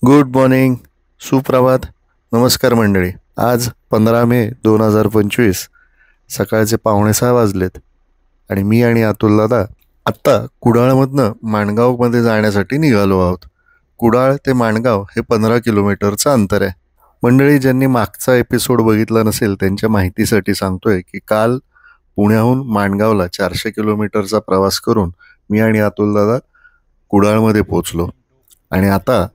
Good morning, सुप्रभात, नमस्कार मंडळी. आज 15 मे 2025 सकाळचे 5:45 वाजलेत आणि मी आणि अतुल दादा आत्ता कुडाळमधनं माणगावमध्ये जाण्यासाठी निघालो आहोत. कुडाळ ते माणगाव हे 15 किलोमीटरचं अंतर आहे. मंडळी, ज्यांनी मागचा एपिसोड बघितला नसेल त्यांच्या माहितीसाठी सांगतोय की काल पुण्याहून माणगावला 400 किलोमीटरचा प्रवास करून मी आणि अतुल दादा कुडाळमध्ये पोचलो आणि आता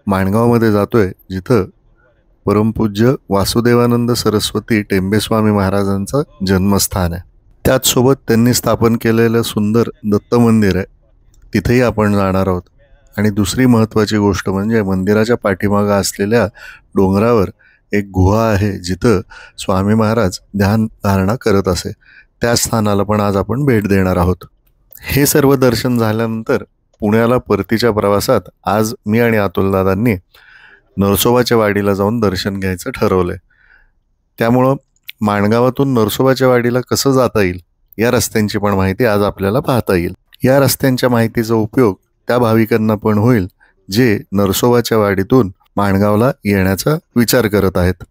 माणगावमध्ये जातोय, जिथं परमपूज्य वासुदेवानंद सरस्वती टेंबेस्वामी महाराजांचं जन्मस्थान आहे. त्याचसोबत त्यांनी स्थापन केलेलं सुंदर दत्त मंदिर आहे, तिथेही आपण जाणार आहोत. आणि दुसरी महत्त्वाची गोष्ट म्हणजे मंदिराच्या पाठीमागं असलेल्या डोंगरावर एक गुहा आहे, जिथं स्वामी महाराज ध्यान धारणा करत असे. त्या स्थानाला पण आज आपण भेट देणार आहोत. हे सर्व दर्शन झाल्यानंतर पुण्याला परतीच्या प्रवासात आज मी आणि अतुलदादांनी नरसोबाच्या वाडीला जाऊन दर्शन घ्यायचं ठरवलंय. त्यामुळं माणगावातून नरसोबाच्या वाडीला कसं जाता येईल या रस्त्यांची पण माहिती आज आपल्याला पाहता येईल. या रस्त्यांच्या माहितीचा उपयोग त्या भाविकांना पण होईल जे नरसोबाच्या वाडीतून माणगावला येण्याचा विचार करत आहेत.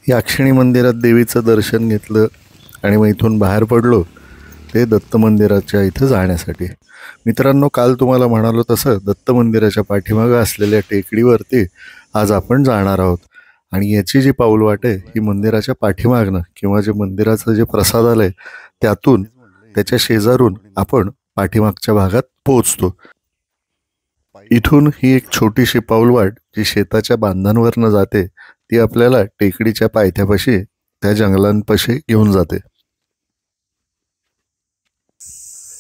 याक्षिणी मंदिरात देवीचं दर्शन घेतलं आणि मग इथून बाहेर पडलो ते दत्त मंदिराच्या इथं जाण्यासाठी. मित्रांनो, काल तुम्हाला म्हणालो तसं दत्त मंदिराच्या पाठीमागं असलेल्या टेकडीवरती आज आपण जाणार आहोत. आणि याची जी पाऊलवाट आहे ही मंदिराच्या पाठीमागनं किंवा जे मंदिराचं जे प्रसादालय आहे त्यातून, त्याच्या शेजारून आपण पाठीमागच्या भागात पोहोचतो. इथून ही एक छोटीशी पाऊलवाट जी शेताच्या बांधांवरनं जाते ती आपल्याला टेकडीच्या पायथ्यापाशी त्या जंगलांपाशी घेऊन जाते.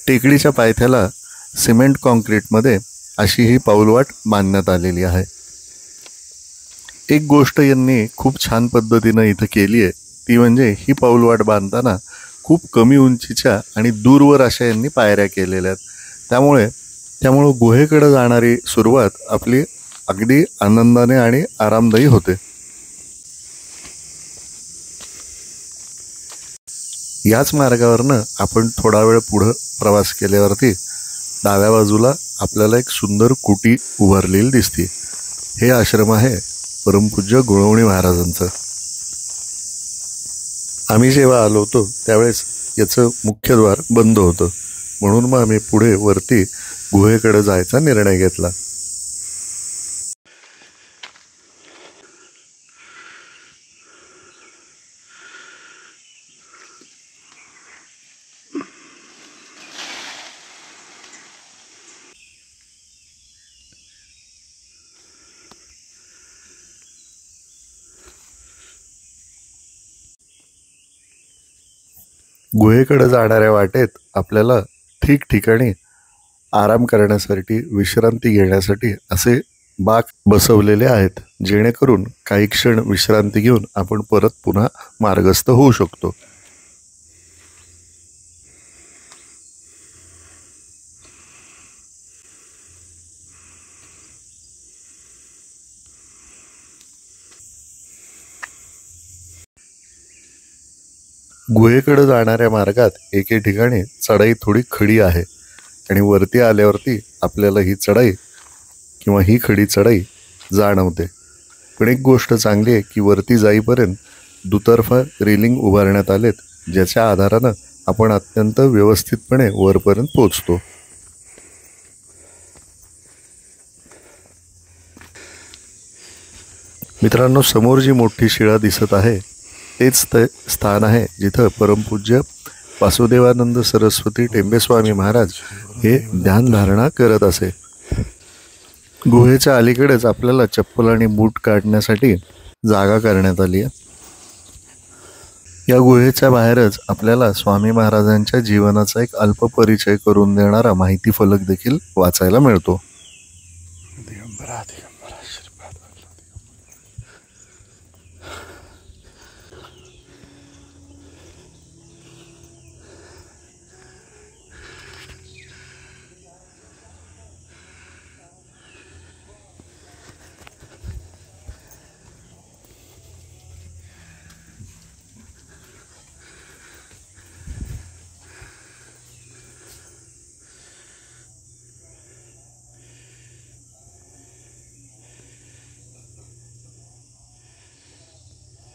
टेकडीच्या पायथ्याला सिमेंट कॉन्क्रीटमध्ये अशी ही पाऊलवाट बांधण्यात आलेली आहे. एक गोष्ट यांनी खूप छान पद्धतीनं इथं केली आहे ती म्हणजे ही पाऊलवाट बांधताना खूप कमी उंचीच्या आणि दूरवर अशा यांनी पायऱ्या केलेल्या आहेत. त्यामुळं गुहेकडे जाणारी सुरुवात आपली अगदी आनंदाने आणि आरामदायी होते. याच मार्गावरनं आपण थोडा वेळ पुढं प्रवास केल्यावरती डाव्या बाजूला आपल्याला एक सुंदर कुटी उभारलेली दिसते. हे आश्रम आहे परमपूज्य गुळवणी महाराजांचं. आम्ही जेव्हा आलो होतो त्यावेळेस याचं मुख्यद्वार बंद होतं, म्हणून मग आम्ही पुढे वरती गुहेकडे जायचा निर्णय घेतला. गुहेकडे जाणाऱ्या वाटेत आपल्याला ठिकठिकाणी आराम करण्यासाठी, विश्रांती घेण्यासाठी असे बाक बसवलेले आहेत, जेणेकरून काही क्षण विश्रांती घेऊन आपण परत पुन्हा मार्गस्थ होऊ शकतो. गुहेकडे जाणाऱ्या मार्गात एके ठिकाणी चढाई थोडी खडी आहे आणि वरती आल्यावरती आपल्याला ही चढाई किंवा ही खडी चढाई जाणवते. पण एक गोष्ट चांगली आहे की वरती जाईपर्यंत दुतर्फा रेलिंग उभारण्यात आलेत, ज्याच्या आधारानं आपण अत्यंत व्यवस्थितपणे वरपर्यंत पोहोचतो. मित्रांनो, समोर जी मोठी शिळा दिसत आहे तेच ते स्थान आहे जिथं परमपूज्य वासुदेवानंद सरस्वती टेंबेस्वामी महाराज हे ध्यानधारणा करत असे. गुहेच्या अलीकडेच आपल्याला चप्पल आणि बूट काढण्यासाठी जागा करण्यात आली आहे. या गुहेच्या बाहेरच आपल्याला स्वामी महाराजांच्या जीवनाचा एक अल्प परिचय करून देणारा माहिती फलक देखील वाचायला मिळतो.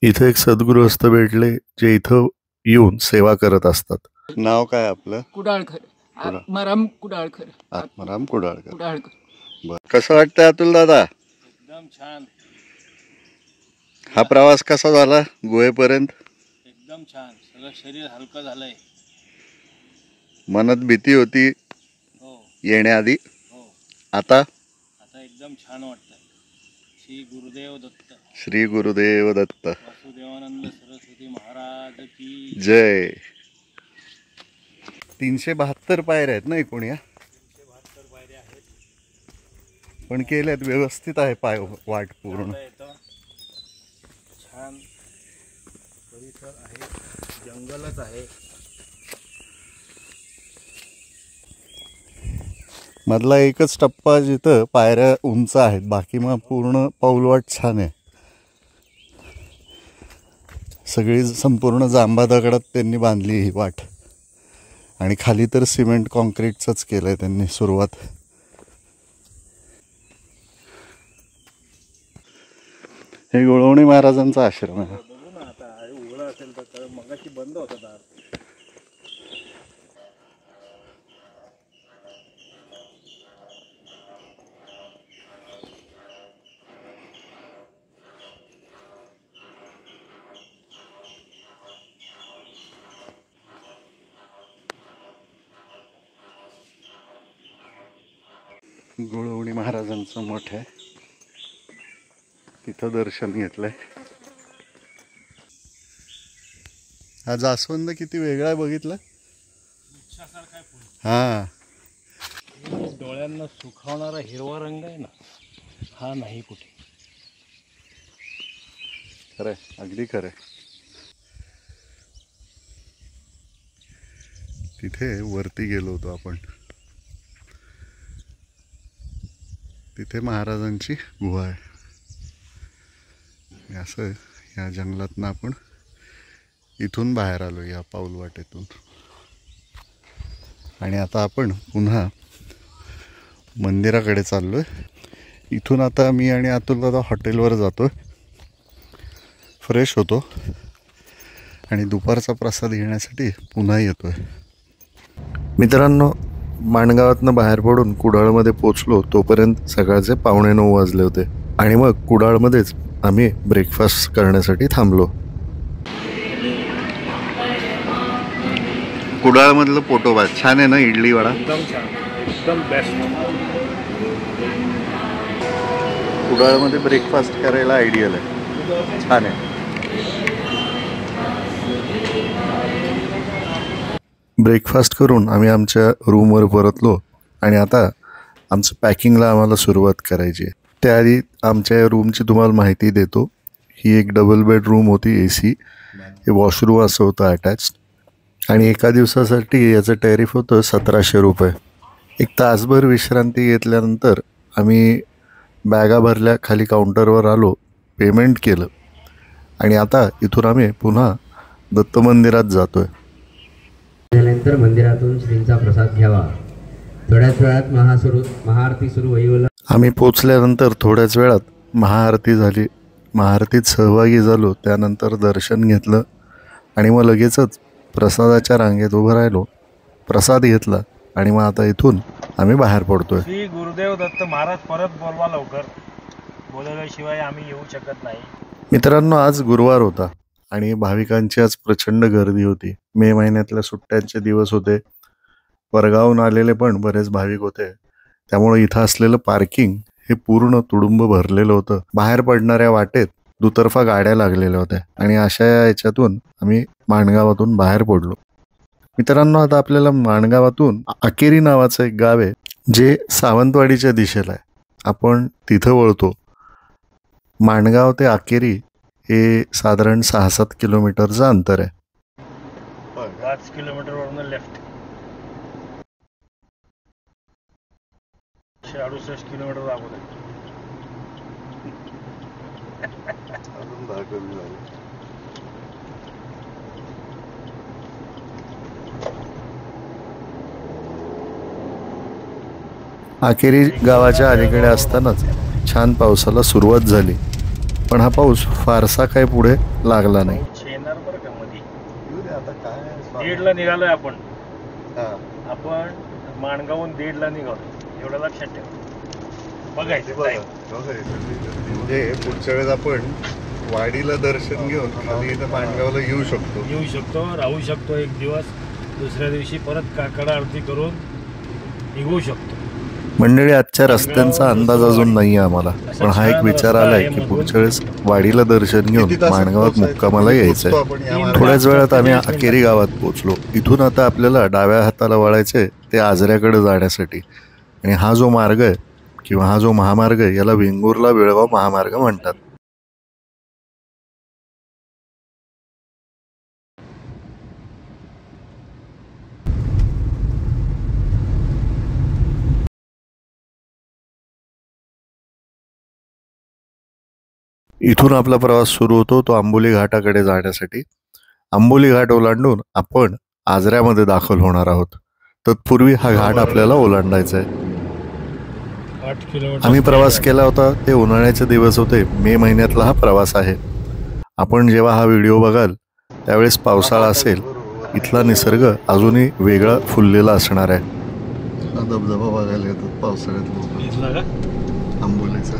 इथे एक सद्गृहस्थ भेटले जे इथं येऊन सेवा करत असतात. नाव काय आपलं? कुडाळकर. आत्माराम कुडाळकर. आत्माराम कुडाळकर. कसं वाटतं अतुल दादा? एकदम छान. हा प्रवास कसा झाला गुहेपर्यंत? एकदम छान. सगळं शरीर हलकं झालंय. मनात भीती होती हो येण्याआधी, हो. आता एकदम छान वाटतं. श्री गुरुदेव दत्त. श्री गुरुदेव दत्त. वासुदेवानंद सरस्वती महाराज की जय. 372 पायऱ्या आहेत ना एकूण या? 372 पायऱ्या आहेत. पण केल्यात व्यवस्थित आहे पाय वाट पूर्ण. छान परिसर आहे, जंगलच आहे. मधला एकच टप्पा जिथं पायऱ्या उंच आहेत, बाकी मग पूर्ण पाऊलवाट छान आहे. सगळी संपूर्ण जांभा दगडात त्यांनी बांधली ही वाट आणि खाली तर सिमेंट कॉन्क्रीटचंच केलंय त्यांनी सुरुवात. हे गोळवणी महाराजांचा आश्रम आहे. बघू ना आता उघडा असेल तर. मगाशी बंद होता दार. गोळवणी महाराजांचं मठ आहे, तिथं दर्शन घेतलंय. हा जास्वंद किती वेगळा आहे बघितलं? हा, डोळ्यांना सुखावणारा हिरवा रंग आहे ना, हा नाही कुठे. खरंय, अगदी खरंय. तिथे वरती गेलो होतो आपण, तिथे महाराजांची गुहा आहे. असं या जंगलातनं आपण इथून बाहेर आलो या पाऊलवाटेतून. आणि आता आपण पुन्हा मंदिराकडे चाललोय. इथून आता मी आणि अतुल दादा हॉटेलवर जातो, फ्रेश होतो आणि दुपारचा प्रसाद घेण्यासाठी पुन्हा येतोय. मित्रांनो, माणगावातनं बाहेर पडून कुडाळमध्ये पोचलो तोपर्यंत सकाळचे 8:45 वाजले होते आणि मग कुडाळमध्येच आम्ही ब्रेकफास्ट करण्यासाठी थांबलो. कुडाळमधलं पोटोबा छान आहे ना, इडली वडा एकदम छान, एकदम बेस्ट. कुडाळमध्ये ब्रेकफास्ट करायला आयडियल आहे, छान आहे. ब्रेकफास्ट करून आम्ही आमच्या रूमवर परतलो आणि आता आमचं पॅकिंगला आम्हाला सुरुवात करायची आहे. त्याआधी आमच्या या रूमची तुम्हाला माहिती देतो. ही एक डबल बेड रूम होती, AC, हे वॉशरूम असं होतं अटॅच्ड, आणि एका दिवसासाठी याचं टॅरिफ होतं 1700 रुपये. एक तासभर विश्रांती घेतल्यानंतर आम्ही बॅगा भरल्या, खाली काउंटरवर आलो, पेमेंट केलं आणि आता इथून आम्ही पुन्हा दत्त मंदिरात जातोय. त्यानंतर मंदिरातून श्रींचा प्रसाद घ्यावा. थोड्याच वेळात महाआरती सुरू होईल. आम्ही पोचल्यानंतर थोड्याच वेळात महाआरती झाली. महाआरतीत सहभागी झालो, त्यानंतर दर्शन घेतलं आणि मग लगेचच प्रसादाच्या रांगेत उभं राहिलो, प्रसाद घेतला आणि मग आता इथून आम्ही बाहेर पडतोय. श्री गुरुदेव दत्त महाराज परत बोलवा लवकर, बोलवल्याशिवाय आम्ही येऊ शकत नाही. मित्रांनो, आज गुरुवार होता आणि भाविकांची आज प्रचंड गर्दी होती. मे महिन्यातल्या सुट्ट्यांचे दिवस होते. परगावून आलेले पण बरेच भाविक होते, त्यामुळे इथं असलेलं पार्किंग हे पूर्ण तुडुंब भरलेलं होतं. बाहेर पडणाऱ्या वाटेत दुतर्फा गाड्या लागलेल्या होत्या आणि अशा याच्यातून आम्ही माणगावातून बाहेर पडलो. मित्रांनो, आता आपल्याला माणगावातून आकेरी नावाचं एक गाव आहे जे सावंतवाडीच्या दिशेला आहे. आपण तिथं वळतो. माणगाव ते आकेरी हे साधारण 6-7 किलोमीटरचं अंतर आहे. 5 किलोमीटरवरून लेफ्ट, 68 किलोमीटर अगोदर. आकेरी गावाच्या अलीकडे असतानाच छान पावसाला सुरुवात झाली, पण हा पाऊस फारसा काही पुढे लागला नाही. येणार बरं का मध्ये. 1:30ला निघालोय आपण. माणगावून 1:30ला निघालो, एवढं लक्षात ठेवा. बघायचं म्हणजे पुढच्या वेळेस आपण वाडीला दर्शन घेऊन इथं माणगावला येऊ शकतो, राहू शकतो एक दिवस, दुसऱ्या दिवशी परत काकड आरती करून निघू शकतो. मंडळी, आजच्या रस्त्यांचा अंदाज अजून नाही आहे आम्हाला, पण हा एक विचार आलाय की पुढच्या वेळेस वाडीला दर्शन घेऊन माणगावात मुक्कामाला यायचंय. थोड्याच वेळात आम्ही आकेरी गावात पोहोचलो. इथून आता आपल्याला डाव्या हाताला वळायचंय ते आजऱ्याकडे जाण्यासाठी, आणि हा जो मार्ग आहे किंवा हा जो महामार्ग आहे याला वेंगुर्ला बेळगाव महामार्ग म्हणतात. इथून आपला प्रवास सुरू होतो तो आंबोली घाटाकडे जाण्यासाठी. आंबोली घाट ओलांडून आपण आजऱ्यामध्ये दाखल होणार आहोत. तत्पूर्वी हा घाट आपल्याला ओलांडायचा आहे. 8 किलोमीटर आम्ही प्रवास केला होता ते उन्हाळ्याचे दिवस होते. मे महिन्यातला हा प्रवास आहे. आपण जेव्हा हा व्हिडिओ बघाल त्यावेळेस पावसाळा असेल. इथला निसर्ग अजूनही वेगळा फुललेला असणार आहे. धबधबा बघायला येतात पावसाळ्यात आंबोलीचा.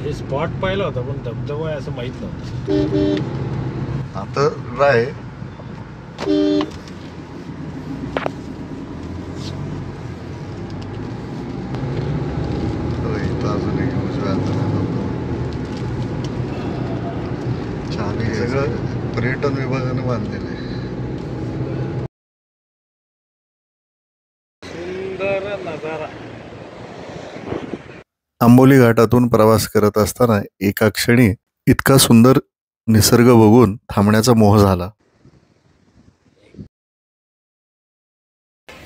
हे स्पॉट पाहिलं होतं, पण धबधबा आहे असं माहित नव्हतं. आता राय छान सगळं पर्यटन विभागानं बांधलेलं आहे. सुंदर नजारा. आंबोली घाटातून प्रवास करत असताना एका क्षणी इतका सुंदर निसर्ग बघून थांबण्याचा मोह झाला,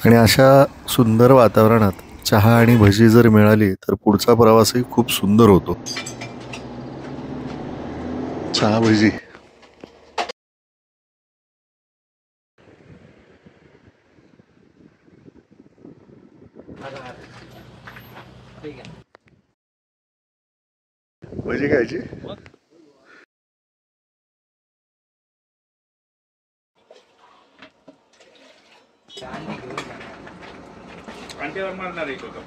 आणि अशा सुंदर वातावरणात चहा आणि भजी जर मिळाली तर पुढचा प्रवासही खूप सुंदर होतो. चहा भजी भजी खायची. अंटीवर मारणार एक होतं.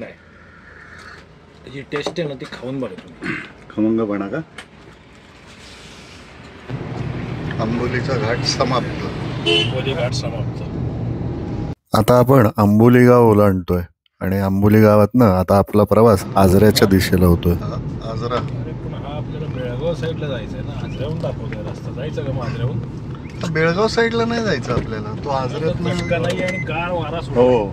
नाही, त्याची टेस्ट आहे ना ती खाऊन बघा तुम्ही. खमंगपणा का? आंबोलीचा घाट समाप्त. आंबोली घाट समाप्त. आता आपण आंबोली गाव ओलांडतोय आणि आंबोली गावातनं आता आपला प्रवास आजऱ्याच्या दिशेला होतोय. आजरा. अरे पण हा आपल्याला बेळगाव साईडला जायचं आहे ना, आजऱ्याहून दाखवतोय रस्ता. जायचं का मग आजऱ्याहून? बेळगाव साईडला नाही जायचं आपल्याला, तो आजऱ्यात नाही आणि गार वारा सुटतो. हो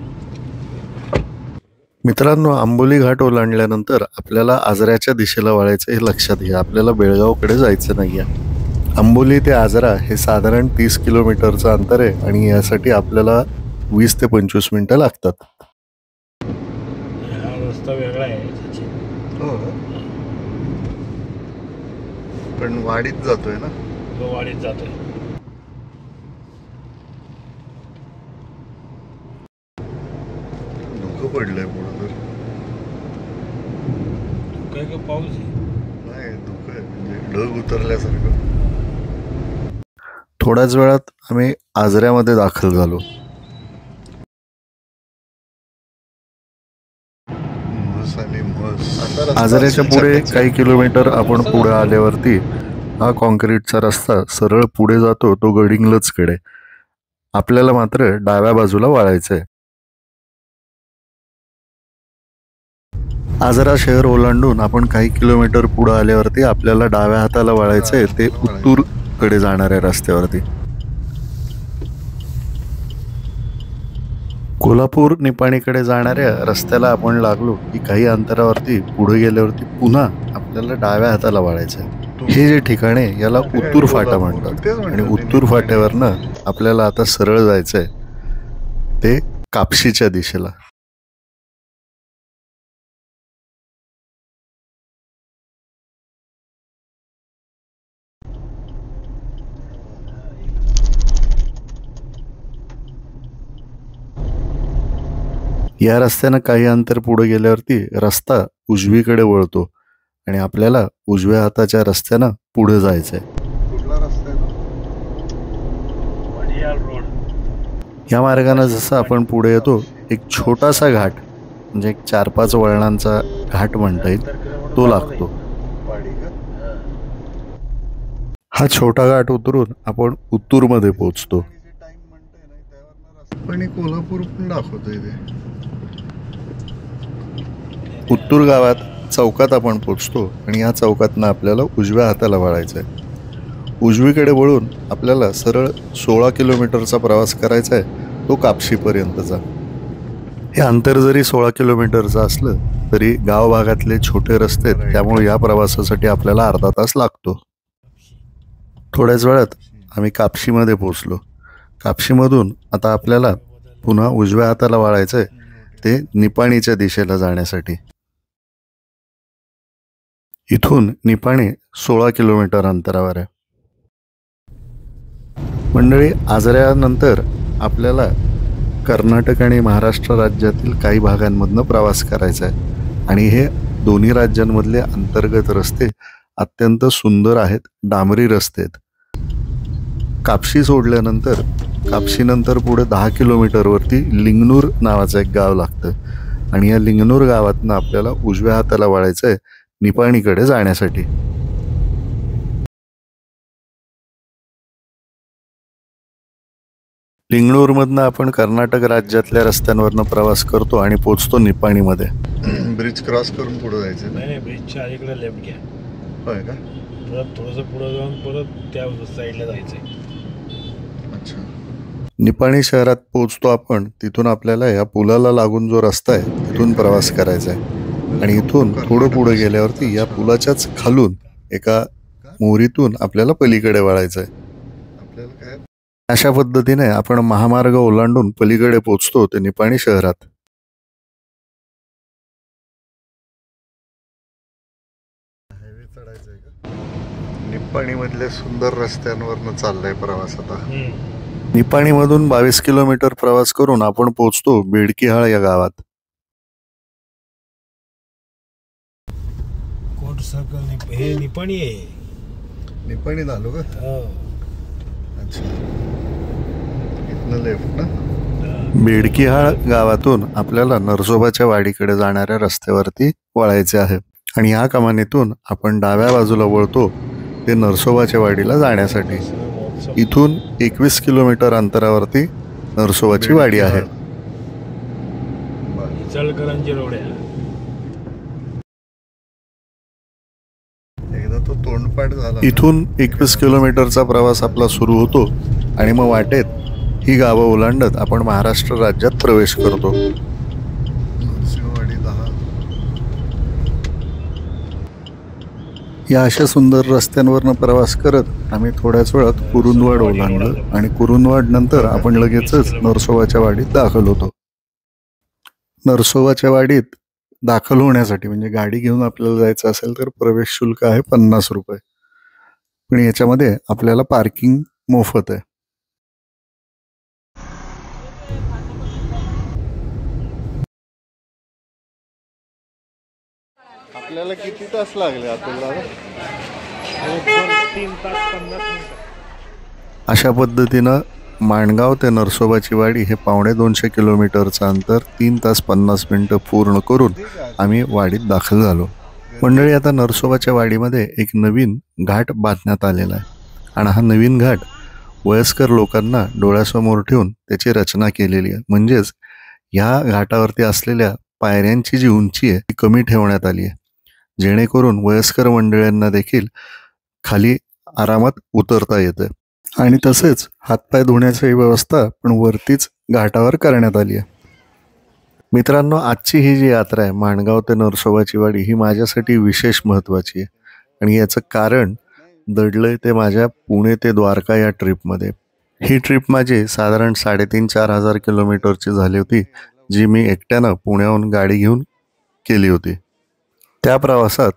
मित्रांनो, आंबोली घाट ओलांडल्यानंतर आपल्याला आजऱ्याच्या दिशेला वळायचं हे लक्षात घ्या. आपल्याला बेळगावकडे जायचं नाही आहे. आंबोली ते आजरा हे साधारण 30 किलोमीटरचं अंतर आहे आणि यासाठी आपल्याला 20 ते 25 मिनिटं लागतात. हा रस्ता वेगळा आहे सचिन. हो पण वाडीत जातोय ना. तो वाडीत जातोय. धुकं पडलंय पुढं तर. काय का पाऊस आहे? नाही, धुकं आहे म्हणजे ढग उतरल्यासारखं. थोड्याच वेळात आम्ही आजऱ्यामध्ये दाखल झालो. आजऱ्याच्या पुढे काही किलोमीटर आपण पुढे आल्यावरती हा कॉन्क्रीटचा रस्ता सरळ पुढे जातो, तो गडिंग्लजकडे. आपल्याला मात्र डाव्या बाजूला वळायचंय. आजरा शहर ओलांडून आपण काही किलोमीटर पुढे आल्यावरती आपल्याला डाव्या हाताला वळायचंय, ते उत्तूर कडे जाणाऱ्या रस्त्यावरती. कोल्हापूर निपाणीकडे जाणाऱ्या रस्त्याला आपण लागलो की काही अंतरावरती पुढे गेल्यावरती पुन्हा आपल्याला डाव्या हाताला वळायचंय. हे जे ठिकाण आहे याला उत्तूर फाटा म्हणतात आणि उत्तूर फाट्यावरनं आपल्याला आता सरळ जायचंय ते कापशीच्या दिशेला. या रस्त्यानं काही अंतर पुढे गेल्यावरती रस्ता उजवीकडे वळतो आणि आपल्याला उजव्या हाताच्या रस्त्यानं पुढे जायचंय. कुठला रस्ता आहे? वडियाल रोड. या मार्गाने जसं आपण पुढे येतो एक छोटासा घाट म्हणजे एक 4-5 वळणांचा घाट म्हणता येईल तो लागतो. हा छोटा घाट उतरून आपण उत्तूरमध्ये पोहोचतो. पण कोल्हापूर पण दाखवतोय ते. उत्तूर गावात चौकात आपण पोचतो आणि या चौकातनं आपल्याला उजव्या हाताला वळायचं आहे. उजवीकडे वळून आपल्याला सरळ 16 किलोमीटरचा प्रवास करायचा आहे, तो कापशीपर्यंतचा. हे अंतर जरी 16 किलोमीटरचं असलं तरी गाव भागातले छोटे रस्ते आहेत, त्यामुळे या प्रवासासाठी आपल्याला अर्धा तास लागतो. थोड्याच वेळात आम्ही कापशीमध्ये पोचलो. कापशीमधून आता आपल्याला पुन्हा उजव्या हाताला वळायचं आहे, ते निपाणीच्या दिशेला जाण्यासाठी. इथून निपाणी 16 किलोमीटर अंतरावर आहे. मंडळी, आजऱ्यानंतर आपल्याला कर्नाटक आणि महाराष्ट्र राज्यातील काही भागांमधनं प्रवास करायचा आहे आणि हे दोन्ही राज्यांमधले अंतर्गत रस्ते अत्यंत सुंदर आहेत, डांबरी रस्ते आहेत. कापशी सोडल्यानंतर कापशीनंतर पुढे 10 किलोमीटरवरती लिंगनूर नावाचं एक गाव लागतं आणि या लिंगनूर गावातनं आपल्याला उजव्या हाताला वळायचं आहे निपाणीकडे जाण्यासाठी. लिंगणूरमधनं आपण कर्नाटक राज्यातल्या रस्त्यांवरनं प्रवास करतो आणि पोचतो निपाणीमध्ये. ब्रिज क्रॉस करून पुढे जायचं. नाही, ब्रिजच्या अलीकडे लेफ्ट घ्या. होय का? परत थोडंसं पुढे जाऊन परत त्या साईडला जायचंय. अच्छा. निपाणी शहरात पोहोचतो आपण. तिथून आपल्याला या पुलाला लागून जो रस्ता आहे तिथून प्रवास करायचा आहे आणि इथून थोडं पुढे गेल्यावरती या पुलाच्याच खालून एका मोरीतून आपल्याला पलीकडे वळायचं आहे. अशा पद्धतीने आपण महामार्ग ओलांडून पलीकडे पोहोचतो ते निपाणी शहरात. निपाणी मधल्या सुंदर रस्त्यांवरनं चाललाय प्रवास आता. निपाणीमधून 22 किलोमीटर प्रवास करून आपण पोहोचतो बेडकीहाळ या गावात. कोट सर्कल हे निपाणी आहे. निपाणी झालो का? हो. अच्छा. इथनं लेफ्ट ना. बेडकिहाळ गावातून आपल्याला नरसोबाच्या वाडीकडे जाणाऱ्या रस्त्यावरती वळायचे आहे आणि या कमानीतून आपण डाव्या बाजूला वळतो ते नरसोबाच्या वाडीला जाण्यासाठी. इथून 21 किलोमीटर अंतरावरती नरसोबाची वाडी आहे. इचलकरंजी रोड आहे. इथून 21 किलोमीटरचा प्रवास आपला सुरू होतो आणि मग वाटेत ही गावं ओलांडत आपण महाराष्ट्र राज्यात प्रवेश करतो. या अशा सुंदर रस्त्यांवरनं प्रवास करत आम्ही थोड्याच वेळात कुरुंदवाड ओलांडलं आणि कुरुंदवाड नंतर आपण लगेचच नरसोबाच्या वाडीत दाखल होतो. नरसोबाच्या वाडीत दाखल होण्यासाठी म्हणजे गाडी घेऊन आपल्याला जायचं असेल तर प्रवेश शुल्क आहे 50 रुपये. पण याच्यामध्ये आपल्याला पार्किंग मोफत आहे. आपल्याला किती तास लागले आपल्याला? 3 तास 50 मिनिटं. अशा पद्धतीनं माणगाव ते नरसोबाची वाडी हे 250 किलोमीटरचं अंतर 3 तास 50 मिनिटं पूर्ण करून आम्ही वाडीत दाखल झालो. मंडळी, आता नरसोबाच्या वाडीमध्ये एक नवीन घाट बांधण्यात आलेला आहे आणि हा नवीन घाट वयस्कर लोकांना डोळ्यासमोर ठेवून त्याची रचना केलेली आहे. म्हणजेच ह्या घाटावरती असलेल्या पायऱ्यांची जी उंची आहे ती कमी ठेवण्यात आली आहे, जेणेकरून वयस्कर मंडळींना देखील खाली आरामात उतरता येतं. आणि तसेच हातपाय धुण्याची व्यवस्था पण वरतीच घाटावर करण्यात आली आहे. मित्रांनो, आजची ही जी यात्रा आहे माणगाव ते नरसोबाची वाडी ही माझ्यासाठी विशेष महत्त्वाची आहे आणि याचं कारण दडलंय ते माझ्या पुणे ते द्वारका या ट्रिपमध्ये. ही ट्रिप माझी साधारण 3,500-4,000 हजार किलोमीटरची झाली होती, जी मी एकट्यानं पुण्याहून गाडी घेऊन केली होती. त्या प्रवासात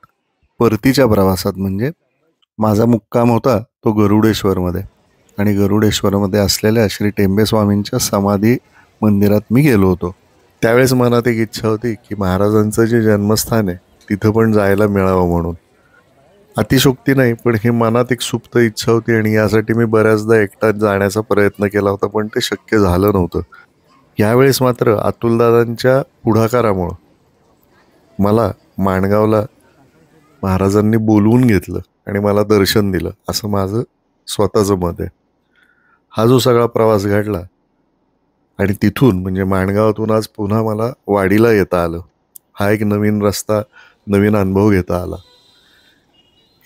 परतीच्या प्रवासात म्हणजे माझा मुक्काम होता तो गरुडेश्वरमध्ये आणि गरुडेश्वरमध्ये असलेल्या श्री टेंबेस्वामींच्या समाधी मंदिरात मी गेलो होतो. त्यावेळेस मनात एक इच्छा होती की महाराजांचं जे जन्मस्थान आहे तिथं पण जायला मिळावं म्हणून. अतिशोक्ती नाही, पण ही मनात एक सुप्त इच्छा होती आणि यासाठी मी बऱ्याचदा एकटाच जाण्याचा प्रयत्न केला होता, पण ते शक्य झालं नव्हतं. यावेळेस मात्र अतुलदादांच्या पुढाकारामुळं मला माणगावला महाराजांनी बोलवून घेतलं आणि मला दर्शन दिलं, असं माझं स्वतःचं मत आहे. हा जो सगळा प्रवास घडला आणि तिथून म्हणजे माणगावातून आज पुन्हा मला वाडीला येता आलं, हा एक नवीन रस्ता, नवीन अनुभव घेता आला.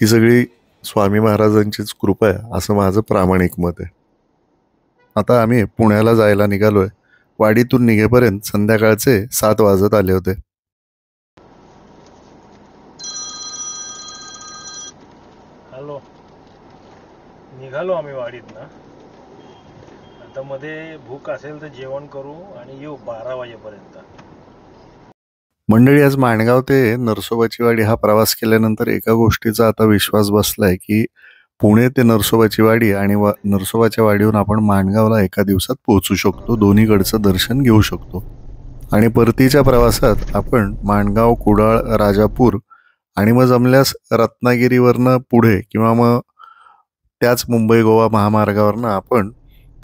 ही सगळी स्वामी महाराजांचीच कृपा आहे असं माझं प्रामाणिक मत आहे. आता आम्ही पुण्याला जायला निघालोय. वाडीतून निघेपर्यंत संध्याकाळचे 7 वाजत आले होते. हॅलो, निघालो आम्ही वाडीतनं. आता मध्ये भूक असेल तर जेवण करू आणि येऊ 12 वाजेपर्यंत. मंडळी, आज माणगाव ते नरसोबाची वाडी हा प्रवास केल्यानंतर एका गोष्टीचा आता विश्वास बसलाय की पुणे ते नरसोबाची वाडी आणि नरसोबाच्या वाडीहून आपण माणगावला एका दिवसात पोहोचू शकतो, दोन्हीकडचं दर्शन घेऊ शकतो. आणि परतीच्या प्रवासात आपण माणगाव, कुडाळ, राजापूर आणि मग जमल्यास रत्नागिरीवरनं पुढे किंवा मग त्याच मुंबई गोवा महामार्गावरनं आपण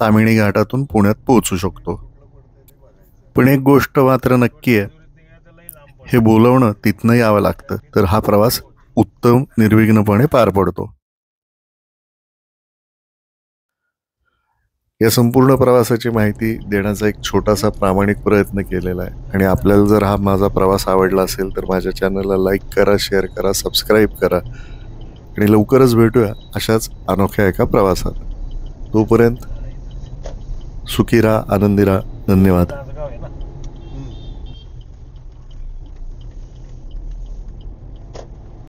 तामिणी घाटातून पुण्यात पोहोचू शकतो. पण एक गोष्ट मात्र नक्की आहे, हे बोलवणं तिथनं यावं लागतं, तर हा प्रवास उत्तम निर्विघ्नपणे पार पडतो. या संपूर्ण प्रवासाची माहिती देण्याचा एक छोटासा प्रामाणिक प्रयत्न केलेला आहे आणि आपल्याला जर हा माझा प्रवास आवडला असेल तर माझ्या चॅनलला लाईक करा, शेअर करा, सबस्क्राईब करा आणि लवकरच भेटूया अशाच अनोख्या एका प्रवासात. तोपर्यंत सुखी राहा, आनंदी राहा. धन्यवाद.